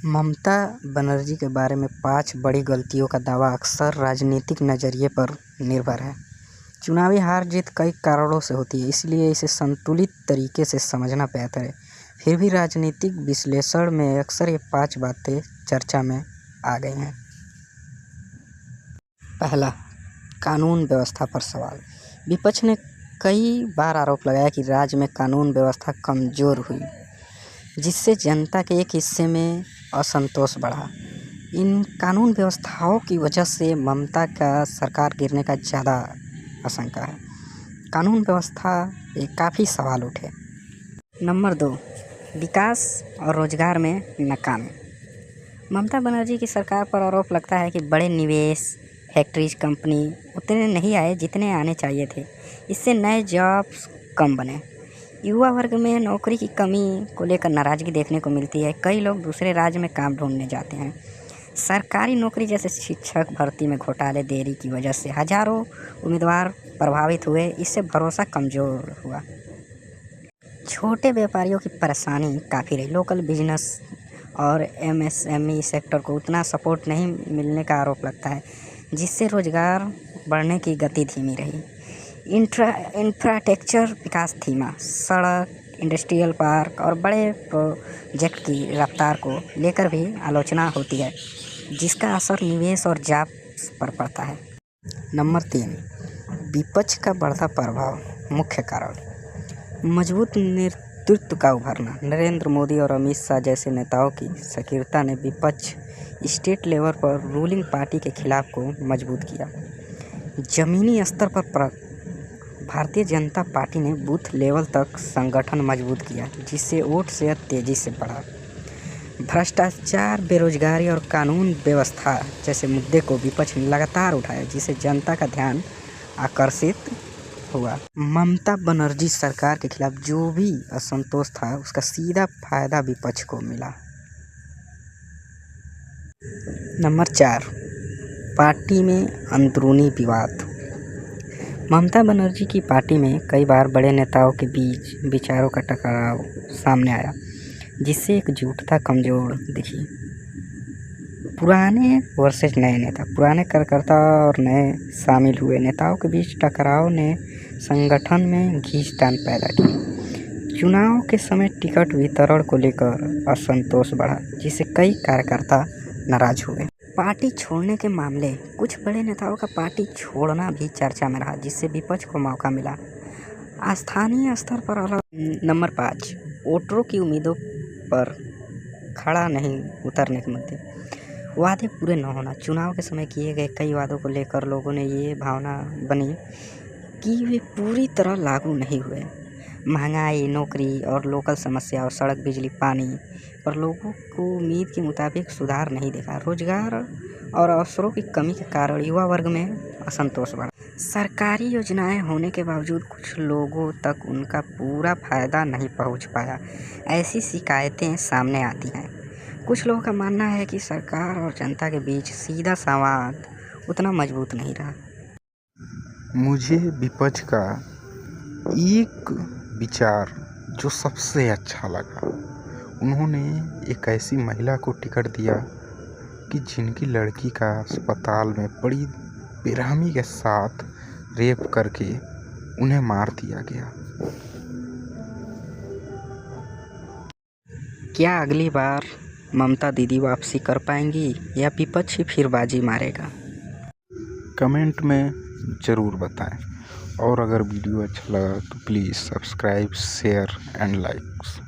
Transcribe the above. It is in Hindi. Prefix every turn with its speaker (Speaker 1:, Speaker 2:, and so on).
Speaker 1: ममता बनर्जी के बारे में 5 बड़ी गलतियों का दावा अक्सर राजनीतिक नज़रिए पर निर्भर है। चुनावी हार-जीत कई कारणों से होती है, इसलिए इसे संतुलित तरीके से समझना बेहतर है। फिर भी राजनीतिक विश्लेषण में अक्सर ये 5 बातें चर्चा में आ गई हैं। पहला, कानून व्यवस्था पर सवाल। विपक्ष ने कई बार आरोप लगाया कि राज्य में कानून व्यवस्था कमज़ोर हुई, जिससे जनता के एक हिस्से में असंतोष बढ़ा। इन कानून व्यवस्थाओं की वजह से ममता का सरकार गिरने का ज़्यादा आशंका है। कानून व्यवस्था पे काफ़ी सवाल उठे। नंबर 2, विकास और रोजगार में नाकामी। ममता बनर्जी की सरकार पर आरोप लगता है कि बड़े निवेश, फैक्ट्रीज, कंपनी उतने नहीं आए जितने आने चाहिए थे। इससे नए जॉब्स कम बने। युवा वर्ग में नौकरी की कमी को लेकर नाराज़गी देखने को मिलती है। कई लोग दूसरे राज्य में काम ढूंढने जाते हैं। सरकारी नौकरी जैसे शिक्षक भर्ती में घोटाले, देरी की वजह से हजारों उम्मीदवार प्रभावित हुए। इससे भरोसा कमज़ोर हुआ। छोटे व्यापारियों की परेशानी काफ़ी रही। लोकल बिजनेस और एमएसएमई सेक्टर को उतना सपोर्ट नहीं मिलने का आरोप लगता है, जिससे रोजगार बढ़ने की गति धीमी रही। इंफ्रास्ट्रक्चर विकास धीमा। सड़क, इंडस्ट्रियल पार्क और बड़े प्रोजेक्ट की रफ्तार को लेकर भी आलोचना होती है, जिसका असर निवेश और जॉब्स पर पड़ता है। नंबर 3, विपक्ष का बढ़ता प्रभाव। मुख्य कारण, मजबूत नेतृत्व का उभरना। नरेंद्र मोदी और अमित शाह जैसे नेताओं की सक्रियता ने विपक्ष स्टेट लेवल पर रूलिंग पार्टी के खिलाफ को मजबूत किया। जमीनी स्तर पर भारतीय जनता पार्टी ने बूथ लेवल तक संगठन मजबूत किया, जिससे वोट शेयर तेजी से बढ़ा। भ्रष्टाचार, बेरोजगारी और कानून व्यवस्था जैसे मुद्दे को विपक्ष ने लगातार उठाया, जिससे जनता का ध्यान आकर्षित हुआ। ममता बनर्जी सरकार के खिलाफ जो भी असंतोष था, उसका सीधा फायदा विपक्ष को मिला। नंबर 4, पार्टी में अंदरूनी विवाद। ममता बनर्जी की पार्टी में कई बार बड़े नेताओं के बीच विचारों का टकराव सामने आया, जिससे एकजुटता कमज़ोर दिखी। पुराने वर्सेस नए नेता, पुराने कार्यकर्ता और नए शामिल हुए नेताओं के बीच टकराव ने संगठन में खींचतान पैदा की। चुनाव के समय टिकट वितरण को लेकर असंतोष बढ़ा, जिससे कई कार्यकर्ता नाराज हुए। पार्टी छोड़ने के मामले, कुछ बड़े नेताओं का पार्टी छोड़ना भी चर्चा में रहा, जिससे विपक्ष को मौका मिला स्थानीय स्तर पर अलग। नंबर 5, वोटरों की उम्मीदों पर खड़ा नहीं उतरने के मुद्दे। वादे पूरे न होना। चुनाव के समय किए गए कई वादों को लेकर लोगों ने ये भावना बनी कि वे पूरी तरह लागू नहीं हुए। महंगाई, नौकरी और लोकल समस्या और सड़क, बिजली, पानी पर लोगों को उम्मीद के मुताबिक सुधार नहीं देखा। रोजगार और अवसरों की कमी के कारण युवा वर्ग में असंतोष बढ़ा। सरकारी योजनाएं होने के बावजूद कुछ लोगों तक उनका पूरा फायदा नहीं पहुंच पाया। ऐसी शिकायतें सामने आती हैं। कुछ लोगों का मानना है कि सरकार और जनता के बीच सीधा संवाद उतना मजबूत नहीं रहा।
Speaker 2: मुझे विपक्ष का एक विचार जो सबसे अच्छा लगा, उन्होंने एक ऐसी महिला को टिकट दिया कि जिनकी लड़की का अस्पताल में बड़ी बेरहमी के साथ रेप करके उन्हें मार दिया गया।
Speaker 1: क्या अगली बार ममता दीदी वापसी कर पाएंगी या विपक्ष ही फिर बाजी मारेगा?
Speaker 2: कमेंट में ज़रूर बताएं, और अगर वीडियो अच्छा लगा तो please subscribe, share and likes.